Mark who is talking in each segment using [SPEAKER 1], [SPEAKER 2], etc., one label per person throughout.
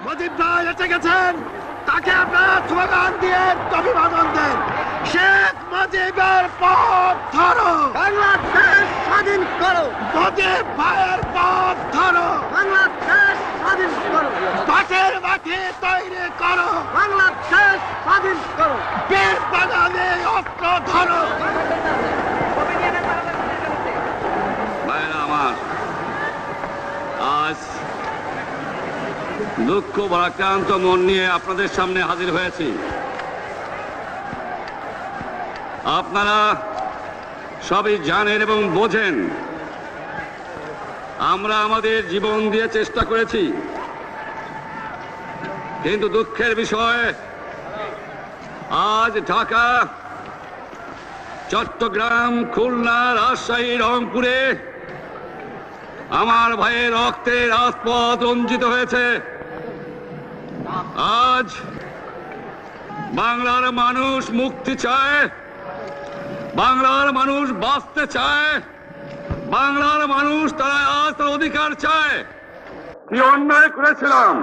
[SPEAKER 1] মুজিব ভাই এসে গেছেন, তাকে আপনারা স্লোগান দিয়ে অভিবাদন দেন। শেখ মুজিবের পথ ধরো,
[SPEAKER 2] বাংলাদেশ স্বাধীন করো,
[SPEAKER 1] মুজিব ভাইয়ের পথ ধরো,
[SPEAKER 2] বাংলাদেশ স্বাধীন করো,
[SPEAKER 1] পাশের মাঠে তৈরি করো,
[SPEAKER 2] বাংলাদেশ স্বাধীন করো।
[SPEAKER 1] বীর বাঙালি অস্ত্র ধরো।
[SPEAKER 3] ভাইরা আমার, আজ দুঃখ ভারাক্রান্ত মন নিয়ে আপনাদের সামনে হাজির হয়েছি। আপনারা সবই জানেন এবং বোঝেন আমরা আমাদের জীবন দিয়ে চেষ্টা করেছি, কিন্তু দুঃখের বিষয় আজ ঢাকা, চট্টগ্রাম, খুলনা, রাজশাহী, রংপুরে আমার ভাইয়ের রক্তে রাজপথ রঞ্জিত হয়েছে। আজ বাংলার মানুষ মুক্তি চায়, বাংলার মানুষ বাঁচতে চায়, বাংলার মানুষ তারা আজ তার অধিকার চায়। কি অন্যায় করেছিলাম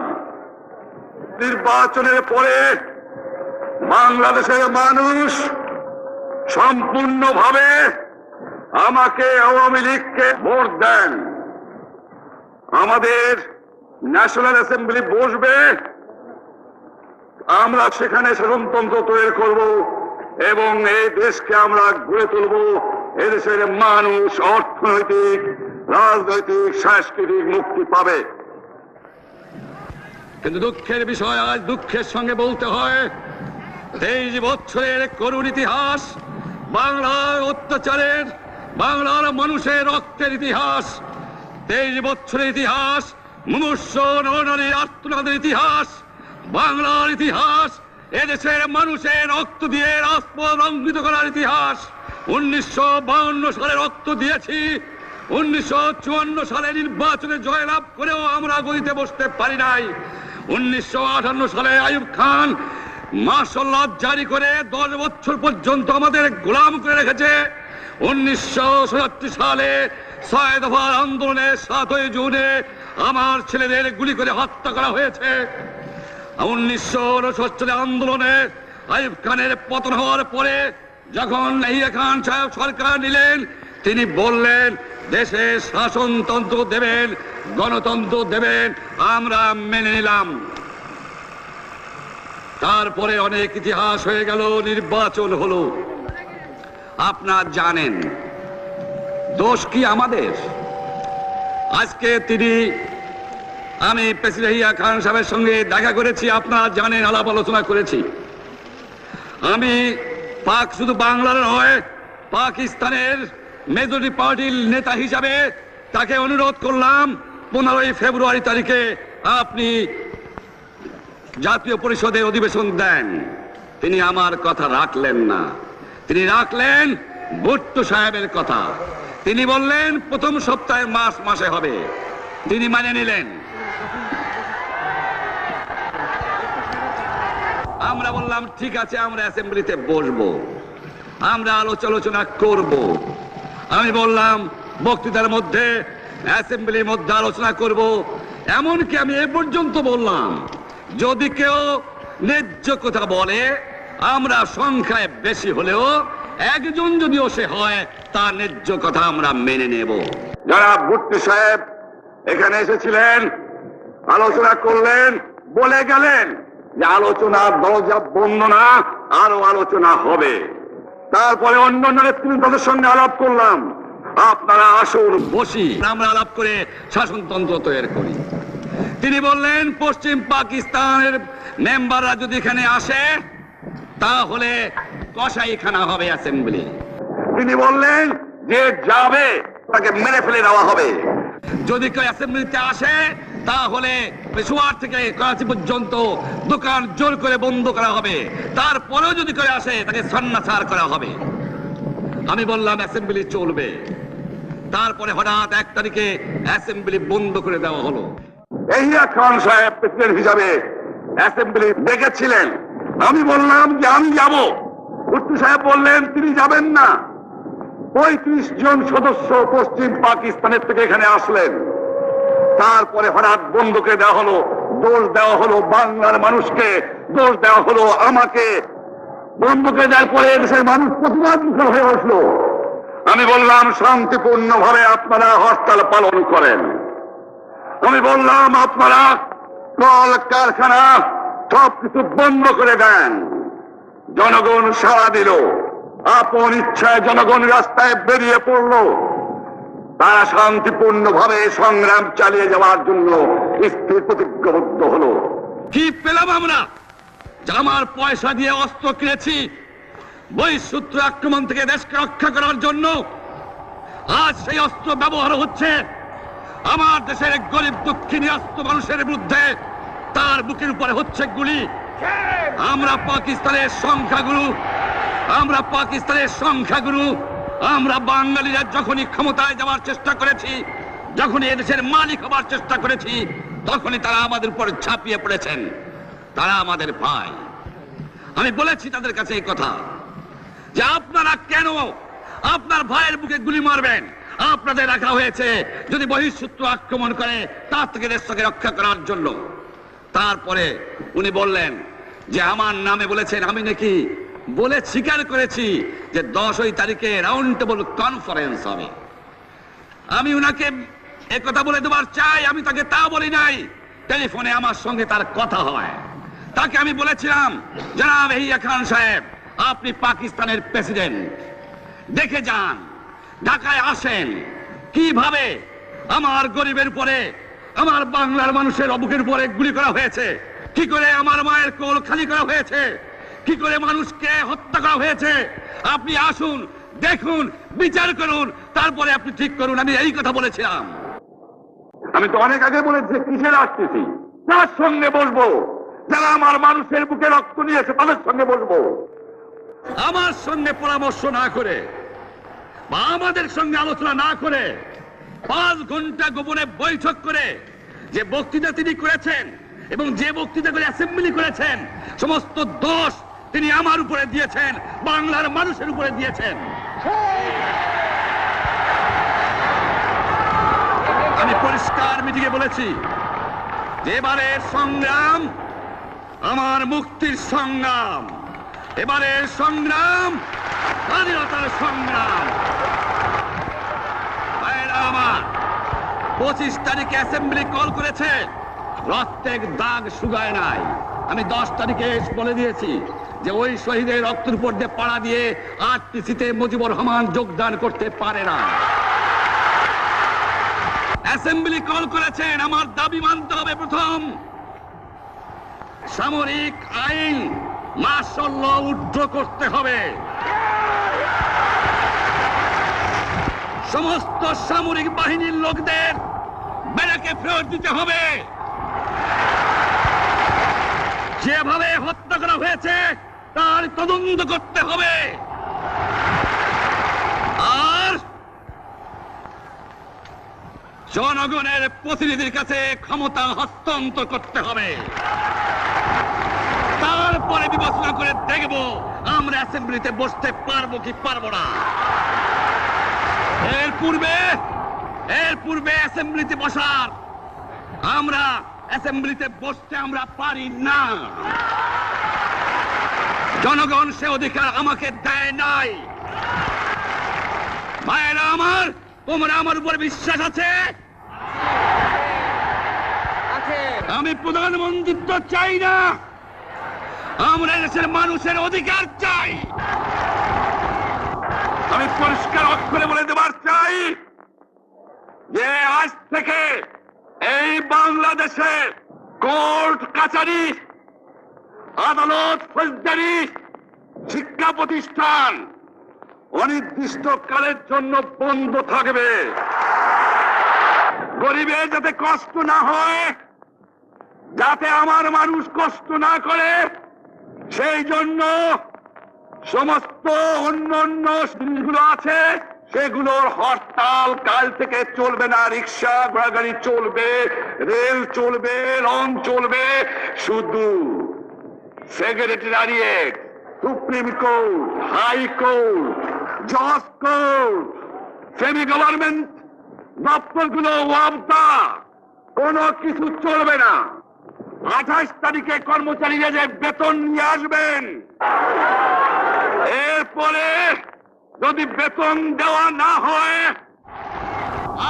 [SPEAKER 3] নির্বাচনের পরে বাংলাদেশের মানুষ সম্পূর্ণভাবে আমাকে আওয়ামী লীগকে ভোট দেন। আমাদের ন্যাশনাল অ্যাসেম্বলি বসবে, আমরা সেখানে শাসনতন্ত্র তৈরি করব এবং এই দেশকে আমরা গড়ে তুলব। এদেশের মানুষ অর্থনৈতিক, রাজনৈতিক, সাংস্কৃতিক মুক্তি পাবে। কিন্তু দুঃখের বিষয়, আজ দুঃখের সঙ্গে বলতে হয় 23 বছরের করুণ ইতিহাস, বাংলার অত্যাচারের, বাংলার মানুষের রক্তের ইতিহাস, 23 বছরের ইতিহাস, মুমূর্ষ নরনারীর আর্তনাদের ইতিহাস, বাংলার ইতিহাস, এদেশের মানুষের রক্ত দিয়ে রাজপথ রঞ্জিত করার ইতিহাস। 1952 সালে রক্ত দিয়েছি, 1954 সালে নির্বাচনে জয়লাভ করেও আমরা গদিতে বসতে পারি নাই। 1958 সালে আইয়ুব খান মার্শাল ল জারি করে 10 বছর পর্যন্ত আমাদের গোলাম করে রেখেছে। 1967 সালে 6 দফার আন্দোলনে 7ই জুনে আমার ছেলেদের গুলি করে হত্যা করা হয়েছে। 1969 সালে আন্দোলনে আইয়ুব খানের পতন হওয়ার পরে যখন ইয়াহিয়া খান সাহেব সরকার নিলেন, তিনি বললেন দেশে শাসনতন্ত্র দেবেন, গণতন্ত্র দেবেন, আমরা মেনে নিলাম। তারপরে অনেক ইতিহাস হয়ে গেল, নির্বাচন হলো। আপনারা জানেন দোষ কি আমাদের? আজকে আমি প্রেসিডেন্ট ইয়াহিয়া খান সাহেবের সঙ্গে দেখা করেছি, আপনারা জানেন, আলাপ আলোচনা করেছি। আমি শুধু বাংলার নয়, পাকিস্তানের মেজরিটি পার্টির নেতা হিসাবে তাকে অনুরোধ করলাম 15 ফেব্রুয়ারি তারিখে আপনি জাতীয় পরিষদের অধিবেশন দেন। তিনি আমার কথা রাখলেন না, তিনি রাখলেন ভুট্টো সাহেবের কথা। তিনি বললেন প্রথম সপ্তাহে মাসে হবে, তিনি মানে নিলেন। আমরা বললাম ঠিক আছে, আমরা অ্যাসেম্বলিতে বসবো, আমরা আলোচনা করব। আমি বললাম বক্তৃতার মধ্যে, অ্যাসেম্বলির মধ্যে আলোচনা করব। এমনকি আমি এ পর্যন্ত বললাম যদি কেউ ন্যায্য কথা বলে, আমরা সংখ্যায় বেশি হলেও একজন যদিও সে হয়, তার ন্যায্য কথা আমরা মেনে নেব। যারা ভুট্টো সাহেব এখানে এসেছিলেন, আলোচনা করলেন, বলে গেলেন যে আলোচনার দরজা বন্ধ না, আরো আলোচনা হবে। তারপরে অন্য নেতৃত্বের সঙ্গে আলাপ করলাম, আপনারা আসুন বসি, আমরা আলাপ করে শাসনতন্ত্র তৈরি করি। তিনি বললেন পশ্চিম পাকিস্তানের মেম্বাররা যদি এখানে আসে তাহলে কসাইখানা হবে অ্যাসেম্বলি। তিনি বললেন যে যাবে তাকে মেরে ফেলে দেওয়া হবে। যদি কেউ অ্যাসেম্বলিতে আসে তাহলে পেশোয়ার থেকে করাচি পর্যন্ত দোকান জোর করে বন্ধ করা হবে, তারপরেও যদি কেউ আসে তাকে সন্ন্যাসার করা হবে। আমি বললাম অ্যাসেম্বলি চলবে। তারপরে হঠাৎ 1 তারিখে অ্যাসেম্বলি বন্ধ করে দেওয়া হলো। ইয়াহিয়া খান সাহেব প্রেসিডেন্ট হিসাবে অ্যাসেম্বলি ডেকেছিলেন, আমি বললাম যে আমি যাব। ভুট্টো সাহেব বললেন তিনি যাবেন না। 35 জন সদস্য পশ্চিম পাকিস্তানের থেকে এখানে আসলেন। তারপরে হঠাৎ বন্ধ করে দেওয়া হলো, দোষ দেওয়া হলো বাংলার মানুষকে, দোষ দেওয়া হলো আমাকে। বন্ধুকে দেওয়ার পরে দেশের মানুষ প্রতিবাদ মুখর হয়ে উঠলো। আমি বললাম শান্তিপূর্ণ ভাবে আপনারা হরতাল পালন করেন। আমি বললাম আপনারা কল কারখানা সবকিছু বন্ধ করে দেন। জনগণ সাড়া দিল, আপন ইচ্ছায় জনগণ রাস্তায় বেরিয়ে পড়ল। তারা শান্তিপূর্ণ ভাবে সংগ্রাম চালিয়ে যাওয়ার জন্য স্থির প্রতিজ্ঞাবদ্ধ হলো। কি পেলাম আমরা? আমার পয়সা দিয়ে অস্ত্র কিনেছি বহিঃশত্রু আক্রমণ থেকে দেশকে রক্ষা করার জন্য। আজ সেই অস্ত্র ব্যবহার হচ্ছে আমার দেশের গরিব দুঃখী নিরস্ত মানুষের বিরুদ্ধে। তার বুকের উপরে হচ্ছে গুলি। আমরা পাকিস্তানের সংখ্যাগুরু, আমরা বাঙালিরা যখনই ক্ষমতায় যাওয়ার চেষ্টা করেছি, যখনই এদেশের মালিক হবার চেষ্টা করেছি, তখনই তারা আমাদের উপর ঝাঁপিয়ে পড়েছেন। তারা আমাদের ভাই। আমি বলেছি তাদের কাছে এই কথা যে আপনারা কেন আপনার ভাইয়ের বুকে গুলি মারবেন? আপনাদের রাখা হয়েছে যদি বহিঃশত্রু আক্রমণ করে তার থেকে দেশকে রক্ষা করার জন্য। তারপরে উনি বললেন যে আমার নামে বলেছেন, আমি নাকি বলে স্বীকার করেছি যে 10 তারিখে রাউন্ড টেবল কনফারেন্স হবে। আমি উনাকে একথা বলে দেবার চাই, আমি তাকে তা বলি নাই। টেলিফোনে আমার সঙ্গে তার কথা হয়। তাকে আমি বলেছিলাম, জনাব ইয়াহিয়া খান সাহেব, আপনি পাকিস্তানের প্রেসিডেন্ট, দেখে যান, ঢাকায় আসেন কিভাবে আমার গরিবের উপরে, আমার বাংলার মানুষের বুকের উপরে গুলি করা হয়েছে, কি করে আমার মায়ের কোল খালি করা হয়েছে, কি করে মানুষকে হত্যা করা হয়েছে। আপনি আসুন, দেখুন, বিচার করুন, তারপরে আপনি ঠিক করুন। আমি এই কথা বলেছিলাম। আমি তো অনেক আগে বলেছি কিসের আসতেছি, তার সঙ্গে বসবো, যারা আমার মানুষের বুকে রক্ত নিয়েছে তাদের সঙ্গে বসবো। আমার সঙ্গে পরামর্শ না করে বা আমাদের সঙ্গে আলোচনা না করে 5 ঘন্টা গোপনে বৈঠক করে যে বক্তৃতা তিনি করেছেন এবং যে বক্তৃতা করে অ্যাসেম্বলি করেছেন, সমস্ত দোষ তিনি আমার উপরে দিয়েছেন, বাংলার মানুষের উপরে দিয়েছেন। আমি পরিষ্কার মিটিংয়ে বলেছি যে এবারের সংগ্রাম আমার মুক্তির সংগ্রাম, এবারের সংগ্রাম স্বাধীনতার সংগ্রাম। আমার 25 তারিখে অ্যাসেম্বলি কল করেছে, রক্তের দাগ শুকায় নাই। আমি 10 তারিখে বলে দিয়েছি যে ওই শহীদের রক্তের উপর দিয়ে পাড়া দিয়ে আরটিসিতে মুজিবুর রহমান যোগদান করতে পারে না। অ্যাসেম্বলি কল করেছেন, আমার দাবি মানতে হবে। প্রথম, সামরিক আইন মার্শাল ল উড্র করতে হবে। সমস্ত সামরিক বাহিনীর লোকদের ব্যারাকে ফেরত দিতে হবে। যেভাবে হত্যা করা হয়েছে তার তদন্ত করতে হবে। আর জনগণের প্রতিনিধির কাছে ক্ষমতা হস্তান্তর করতে হবে। তারপরে বিবেচনা করে দেখব আমরা অ্যাসেম্বলিতে বসতে পারবো কি পারবো না। এর পূর্বে অ্যাসেম্বলিতে বসার, আমরা অ্যাসেম্বলিতে বসতে আমরা পারি না। জনগণ সে অধিকার আমাকে দেয় নাই। ভাইয়েরা আমার, তোমরা আমার উপর বিশ্বাস আছে? আমি প্রধানমন্ত্রিত্ব চাই না, আমরা দেশের মানুষের অধিকার চাই। আমি পরিষ্কার অক্ষরে বলে দেবার চাই যে আজ থেকে এই বাংলাদেশে কোর্ট কাছারি, আদালত, ফৌজদারি, শিক্ষা প্রতিষ্ঠান অনির্দিষ্ট কালের জন্য বন্ধ থাকবে। গরিবের যাতে কষ্ট না হয়, যাতে আমার মানুষ কষ্ট না করে, সেই জন্য সমস্ত অন্য জিনিসগুলো আছে সেগুলোর হরতাল কাল থেকে চলবে না। রিক্সা ঘোড়াগাড়ি চলবে, রেল চলবে, লঞ্চ চলবে। শুধু secretariat, Supreme Court, high court, জজ কোর্ট, সেমি গভর্নমেন্ট দপ্তরগুলো ওয়াবদা, কোনো কিছু চলবে না। 28 তারিখে কর্মচারীরা যে বেতন নিয়ে আসবেন, এরপরে যদি বেতন দেওয়া না হয়,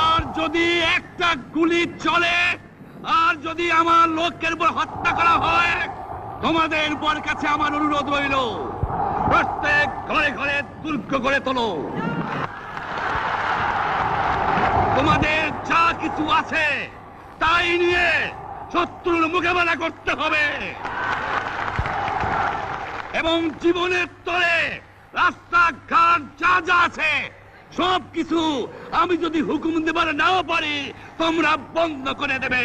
[SPEAKER 3] আর যদি একটা গুলি চলে, আর যদি আমার লোকের উপর হত্যা করা হয়, তোমাদের উপর কাছে আমার অনুরোধ রইল, প্রত্যেক ঘরে ঘরে দুর্গ গড়ে তোলো। তোমাদের যা কিছু আছে তাই নিয়ে শত্রুর মোকাবেলা করতে হবে, এবং জীবনের তরে রাস্তাঘাট যা যা আছে সব কিছু আমি যদি হুকুম দেবার নাও পারি, তোমরা বন্ধ করে দেবে।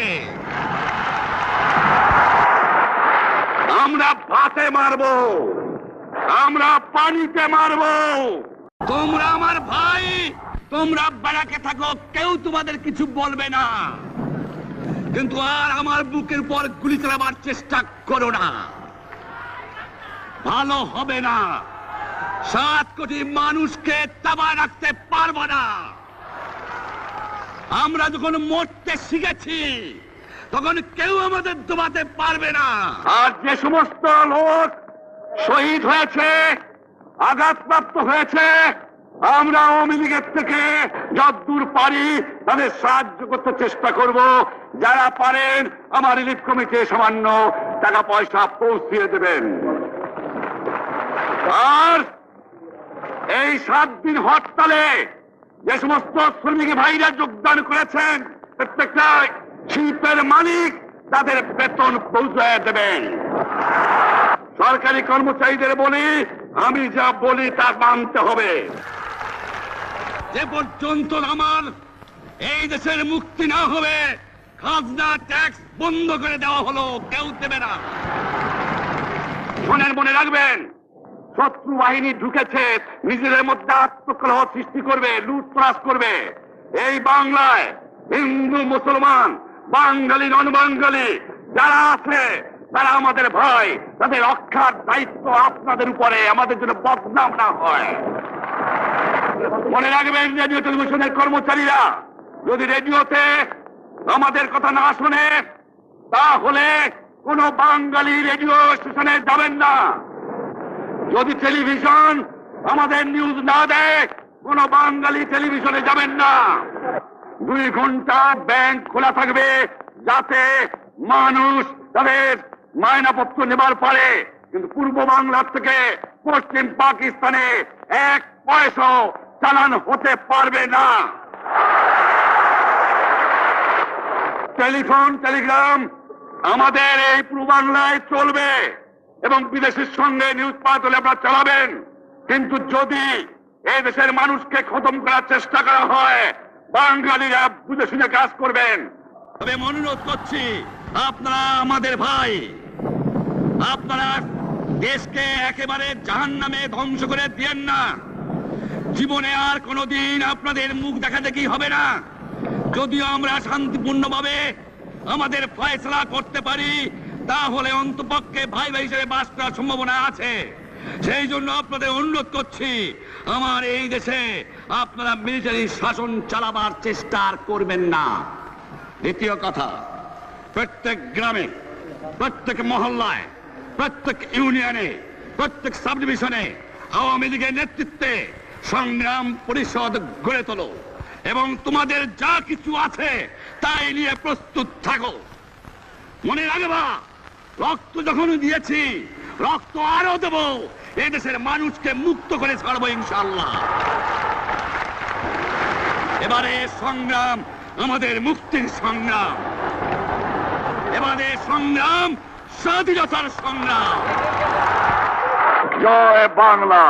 [SPEAKER 3] আমরা ভাতে মারবো, আমরা পানিতে মারবো। তোমরা আমার ভাই, তোমরা বাড়াকে থাকো, কেউ তোমাদের কিছু বলবে না, কিন্তু আর আমার বুকের উপর গুলি চালাবার চেষ্টা করো না, ভালো হবে না। 7 কোটি মানুষকে তাবা রাখতে পারবো না। আমরা যখন মরতে শিখেছি তখন কেউ আমাদের দবাতে পারবে না। আর যে সমস্ত লোক শহীদ হয়েছে, আঘাতপ্রাপ্ত হয়েছে, আমরা আওয়ামী লীগের থেকে যতদূর পারি তাদের সাহায্য করতে চেষ্টা করব। যারা পারেন আমার রিলিফ কমিটি সামান্য টাকা পয়সা পৌঁছিয়ে দেবেন। আর এই 7 দিন হরতালে যে সমস্ত শ্রমিক ভাইরা যোগদান করেছেন, প্রত্যেকটা শিল্পের মালিক তাদের বেতন পৌঁছায় দেবেন। সরকারি কর্মচারীদের বলি, আমি যা বলি তা মানতে হবে। যে পর্যন্ত আমার এই দেশের মুক্তি না হবে, খাজনা ট্যাক্স বন্ধ করে দেওয়া হলো, কেউ দেবে না। মনে রাখবেন, শত্রু বাহিনী ঢুকেছে, নিজেদের মধ্যে আত্মকলহ সৃষ্টি করবে, লুটতরাজ করবে। এই বাংলায় হিন্দু মুসলমান, বাঙালি নন বাঙালি যারা আছে তারা আমাদের ভাই, তাদের রক্ষার দায়িত্ব আপনাদের উপরে, আমাদের জন্য বদনাম না হয়। মনে রাখবেন, রেডিও টেলিভিশনের কর্মচারীরা যদি রেডিওতে আমাদের কথা না শোনে, তাহলে কোন বাঙালি রেডিও স্টেশনে যাবেন না। যদি টেলিভিশন আমাদের নিউজ না দেয়, কোন বাঙালি টেলিভিশনে যাবেন না। 2 ঘন্টা ব্যাংক খোলা থাকবে, যাতে মানুষ তাদের মায়নাপত্র নেবার পারে, কিন্তু পূর্ব বাংলার থেকে পশ্চিম পাকিস্তানে 1 পয়সা চালান হতে পারবে না। টেলিফোন টেলিগ্রাম আমাদের এই পূর্ব বাংলায় চলবে, এবং বিদেশের সঙ্গে নিউজ পাঠ হলে আপনারা চালাবেন, কিন্তু যদি এই দেশের মানুষকে খতম করার চেষ্টা করা হয়, বাঙালিরা বুঝে শুনে কাজ করবেন। তবে অনুরোধ করছি, আপনারা আমাদের ভাই, আপনারা দেশকে একেবারে জাহান্নামে ধ্বংস করে দিয়েন না। জীবনে আর কোনোদিন আপনাদের মুখ দেখা দেখি হবে না। যদিও আমরা শান্তিপূর্ণভাবে আমাদের ফয়সলা করতে পারি, তাহলে অন্তপক্ষে ভাই ভাই হিসেবে বাস করার সম্ভাবনা আছে। সেই জন্য আপনাদের অনুরোধ করছি, আমার এই দেশে আপনারা মিলিটারি শাসন চালাবার চেষ্টা করবেন না। দ্বিতীয় কথা, প্রত্যেক গ্রামে, প্রত্যেক মহল্লায়, প্রত্যেক ইউনিয়নে, প্রত্যেক সাব ডিভিশনে আওয়ামী লীগের নেতৃত্বে সংগ্রাম পরিষদ গড়ে তোলো, এবং তোমাদের যা কিছু আছে তাই নিয়ে প্রস্তুত থাকো। মনে রাখবা, রক্ত যখন দিয়েছি, রক্ত আরো দেব, এই দেশের মানুষকে মুক্ত করে ছাড়বো ইনশাআল্লাহ। এবারে সংগ্রাম আমাদের মুক্তির সংগ্রাম, এবারে সংগ্রাম স্বাধীনতার সংগ্রাম। জয় বাংলা।